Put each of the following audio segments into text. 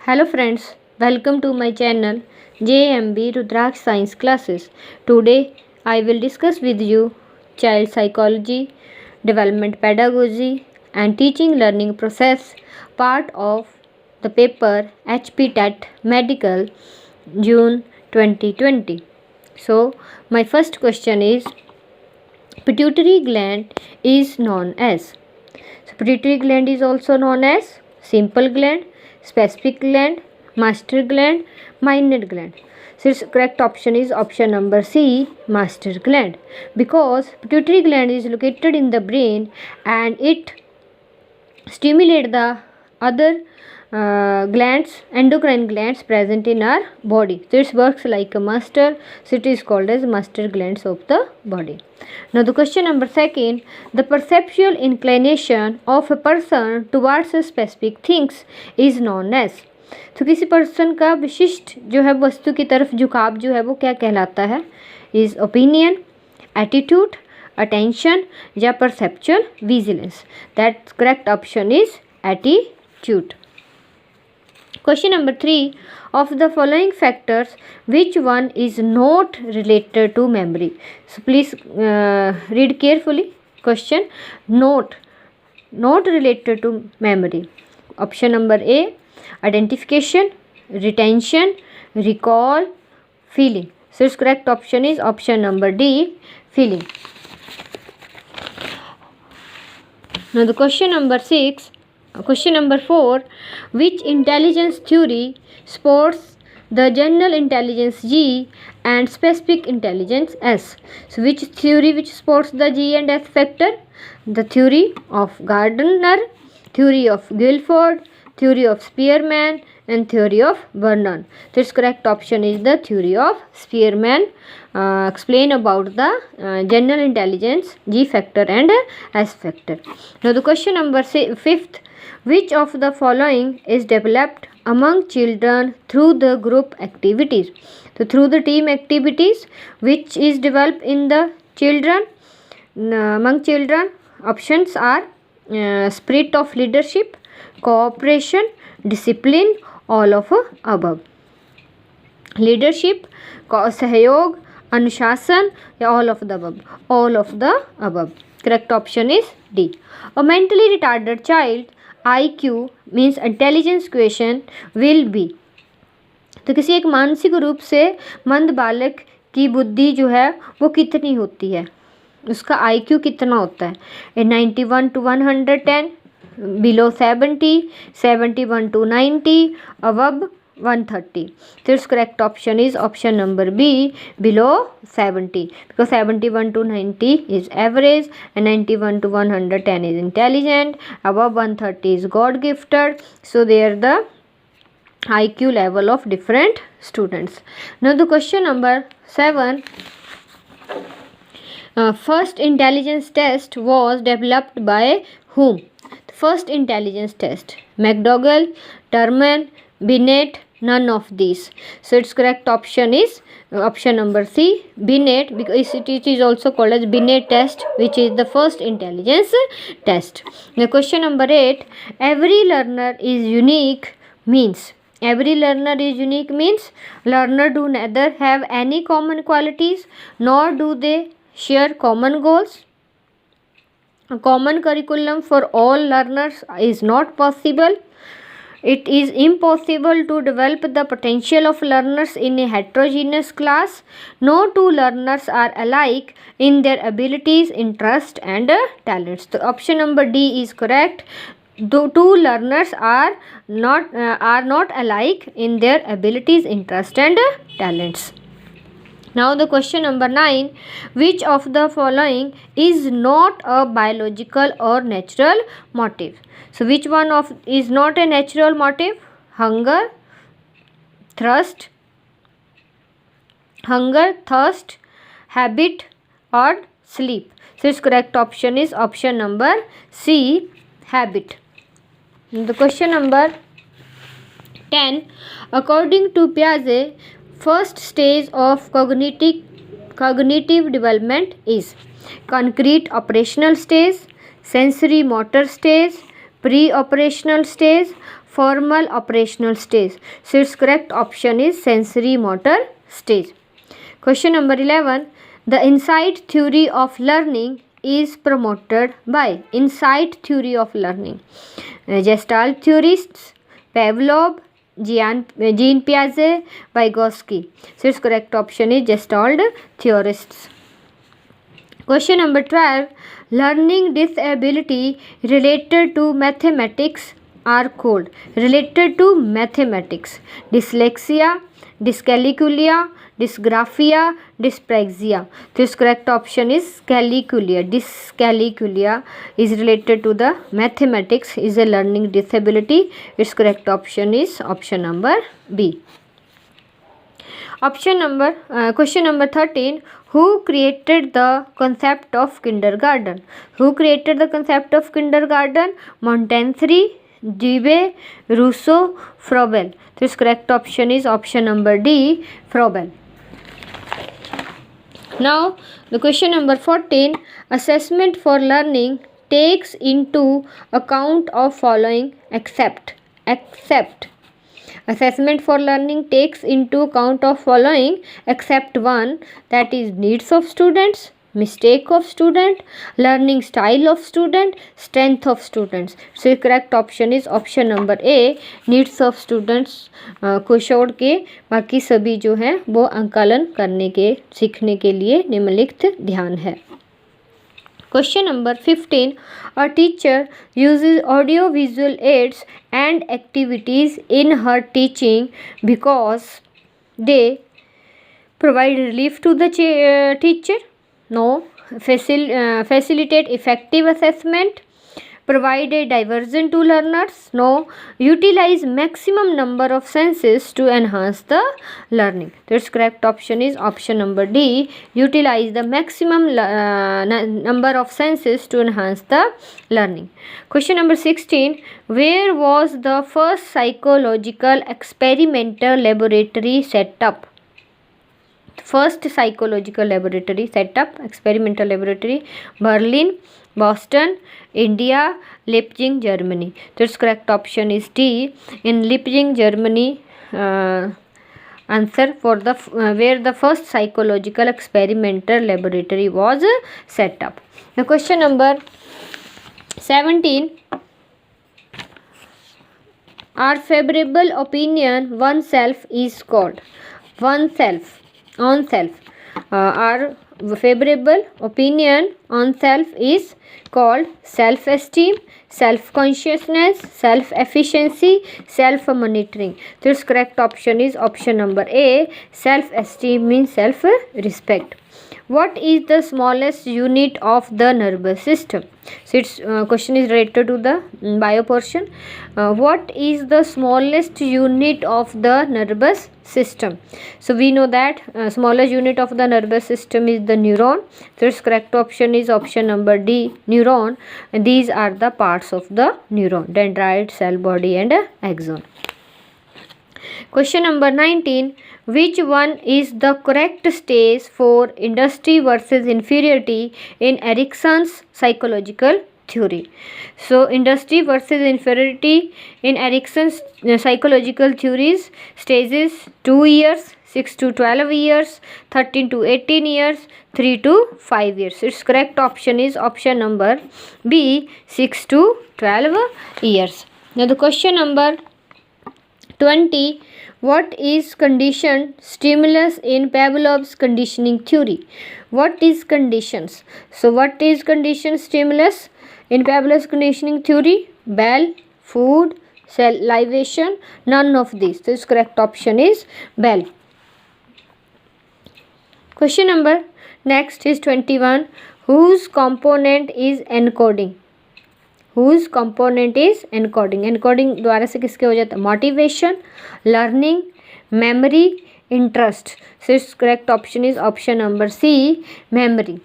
Hello friends, welcome to my channel JMB Rudraksh Science Classes. Today I will discuss with you child psychology, development pedagogy and teaching learning process part of the paper HP TET Medical June 2020. So my first question is pituitary gland is known as. So pituitary gland is also known as simple gland, specific gland, master gland, minor gland. So its correct option is option number C, master gland, because pituitary gland is located in the brain and it stimulates the other glands, endocrine glands present in our body. So it works like a master. So it is called as master glands of the body. Now the question number second, the perceptual inclination of a person towards a specific things is known as. तो किसी person का विशिष्ट जो है वस्तु की तरफ झुकाव जो है वो क्या कहलाता है? इज ओपिनियन, एटीट्यूड, अटेंशन या perceptual vigilance. That correct option is attitude. Question number 3, of the following factors which one is not related to memory? So please read carefully question. Not related to memory. Option number A, identification, retention, recall, feeling. So its correct option is option number D, feeling. Now the question number 4, which intelligence theory supports the general intelligence G and specific intelligence S? So which theory which supports the G and S factor? The theory of Gardner, theory of Guilford, theory of Spearman and theory of Vernon. So its correct option is the theory of Spearman. Explain about the general intelligence G factor and S factor. Now the question number 5th, which of the following is developed among children through the group activities? So through the team activities, which is developed in the children, among children, options are spirit of leadership, cooperation, discipline, all of above. Leadership, सहयोग, अनुशासन या all of the above? All of the above. Correct option is D. A mentally retarded child IQ means intelligence question will be. तो किसी एक मानसिक रूप से मंद बालक की बुद्धि जो है वो कितनी होती है, उसका IQ कितना होता है? 91 to 110, below 70, 71 to 90, above 130. So its correct option is option number B, below 70, because 71 to 90 is average and 91 to 110 is intelligent, above 130 is God gifted. So they are the IQ level of different students. Now the question number 7, first intelligence test was developed by whom? The first intelligence test, McDougall, Terman, Binet, none of these. So its correct option is option number C, Binet, because it is also called as Binet test, which is the first intelligence test. The question number 8, every learner is unique means. Every learner is unique means learner do neither have any common qualities nor do they share common goals. A common curriculum for all learners is not possible. It is impossible to develop the potential of learners in a heterogeneous class. No two learners are alike in their abilities, interests and talents. So option number D is correct. Two learners are not alike in their abilities, interests and talents. Now the question number 9, which of the following is not a biological or natural motive? So which one of is not a natural motive? Hunger, thirst, habit or sleep. So its correct option is option number C, habit. The question number 10, according to Piaget, first stage of cognitive development is concrete operational stage, sensory motor stage, pre-operational stage, formal operational stage. So its correct option is sensory motor stage. Question number 11. The insight theory of learning is promoted by. Insight theory of learning. Gestalt theorists, Pavlov, Jean Piaget, Vygotsky. So its correct option is Gestalt theorists. Question number 12. Learning disability related to mathematics are called. Related to mathematics. Dyslexia, dyscalculia, dysgraphia, dyspraxia. This correct option is calculia. Dyscalculia is related to the mathematics, is a learning disability. Its correct option is option number B. Question number 13. Who created the concept of kindergarten? Who created the concept of kindergarten? Montessori, Dewey, Rousseau, Froebel. This correct option is option number D, Froebel. Now the question number 14. Assessment for learning takes into account of following except. Assessment for learning takes into account of following except one, that is needs of students, mistake of student, learning style of student, strength of students. So correct option is option number A, needs of students को छोड़ के बाकी सभी जो हैं वो आकलन करने के सीखने के लिए निम्नलिखित ध्यान है. Question number 15. A teacher uses audio visual aids and activities in her teaching because they provide relief to the teacher? No. Facilitate effective assessment? Provide a diversion to learners? No. Utilize maximum number of senses to enhance the learning. Its correct option is option number D. Utilize the maximum number of senses to enhance the learning. Question number 16. Where was the first psychological experimental laboratory set up? First psychological laboratory set up, experimental laboratory, Berlin, Boston, India, Leipzig, Germany. So its correct option is D. In Leipzig, Germany, answer for the where the first psychological experimental laboratory was set up. Now question number 17. Our favorable opinion oneself is called. Oneself, on self. Our favorable opinion on self is called self-esteem, self-consciousness, self-efficiency, self-monitoring. So its correct option is option number A. Self-esteem means self-respect. What is the smallest unit of the nervous system? So its question is related to the bio portion. What is the smallest unit of the nervous system? So we know that smallest unit of the nervous system is the neuron. So its correct option is option number D, neuron. And these are the parts of the neuron: dendrite, cell body and axon. Question number 19. Which one is the correct stage for industry versus inferiority in Erikson's psychological theory? So industry versus inferiority in Erikson's psychological theories stages 2 years, 6 to 12 years, 13 to 18 years, 3 to 5 years. Its correct option is option number B, 6 to 12 years. Now the question number 20. What is conditioned stimulus in Pavlov's conditioning theory? What is conditions? So what is conditioned stimulus in Pavlov's conditioning theory? Bell, food, salivation, none of these. So its correct option is bell. Question number next is 21. Whose component is encoding? Whose component is encoding? Encoding द्वारा से किसके हो जाता है? Motivation, learning, memory, interest. So its correct option is option number C, memory.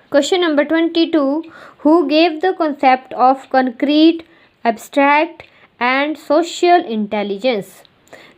Question number 22. Who gave the concept of concrete, abstract and social intelligence?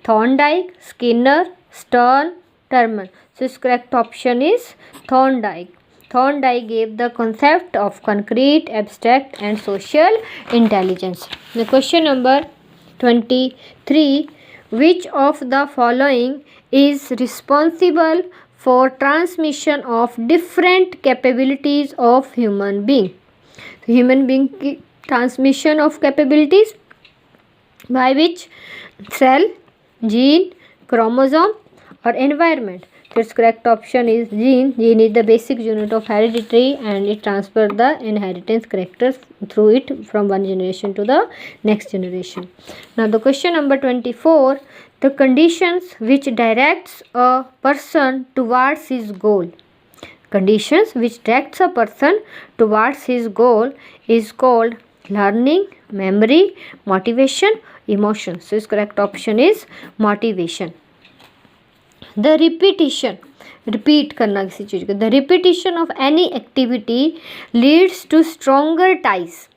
Thorndike, Skinner, Stern, Terman. So its correct option is Thorndike. Thorndike gave the concept of concrete, abstract, and social intelligence. The question number 23. Which of the following is responsible for transmission of different capabilities of human being? Human being की transmission of capabilities by which? Cell, gene, chromosome, or environment? Its correct option is gene. Gene is the basic unit of heredity and it transfers the inheritance characters through it from one generation to the next generation. Now the question number 24. The conditions which directs a person towards his goal. Conditions which directs a person towards his goal is called learning, memory, motivation, emotion. So its correct option is motivation. The repetition, repeat करना किसी चीज़ को, the repetition of any activity leads to stronger ties.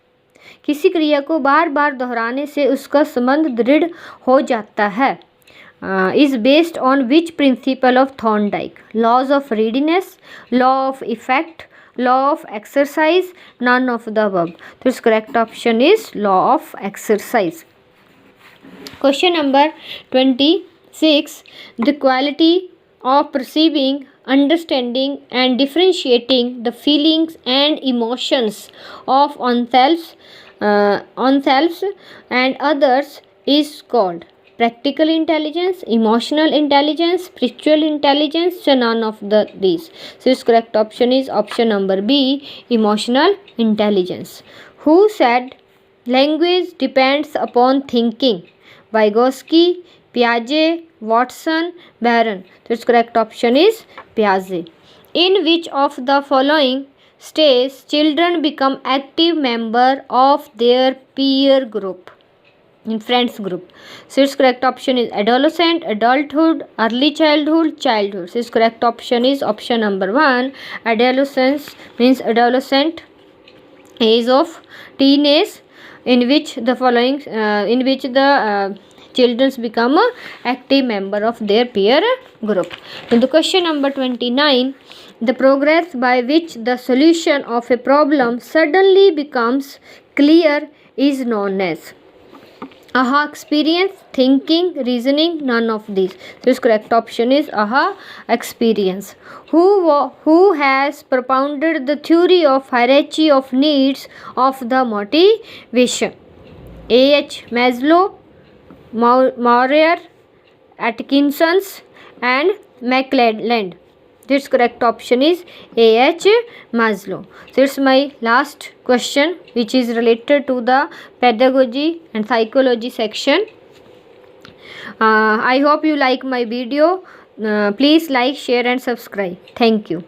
किसी क्रिया को बार बार दोहराने से उसका संबंध दृढ़ हो जाता है. Is based on which principle of Thorndike? Laws of readiness, law of effect, law of exercise, none of the above. So its correct option is law of exercise. Question number 26. The quality of perceiving, understanding, and differentiating the feelings and emotions of oneself and others is called practical intelligence, emotional intelligence, spiritual intelligence, so none of these. So its correct option is option number B, emotional intelligence. Who said language depends upon thinking? Vygotsky, Piaget, Watson, Barron. So its correct option is Piaget. In which of the following states children become active member of their peer group? In friends group. So its correct option is adolescent, adulthood, early childhood, childhood. So its correct option is option number 1. Adolescence means adolescent age of teenage, in which the following children become a active member of their peer group. Then the question number 29. The progress by which the solution of a problem suddenly becomes clear is known as aha experience, thinking, reasoning, none of these. So its correct option is aha experience. Who has propounded the theory of hierarchy of needs of the motivation? A.H. Maslow, Maurer, Atkinson, and McClelland. This correct option is A.H. Maslow. So it's my last question, which is related to the pedagogy and psychology section. I hope you like my video. Please like, share and subscribe. Thank you.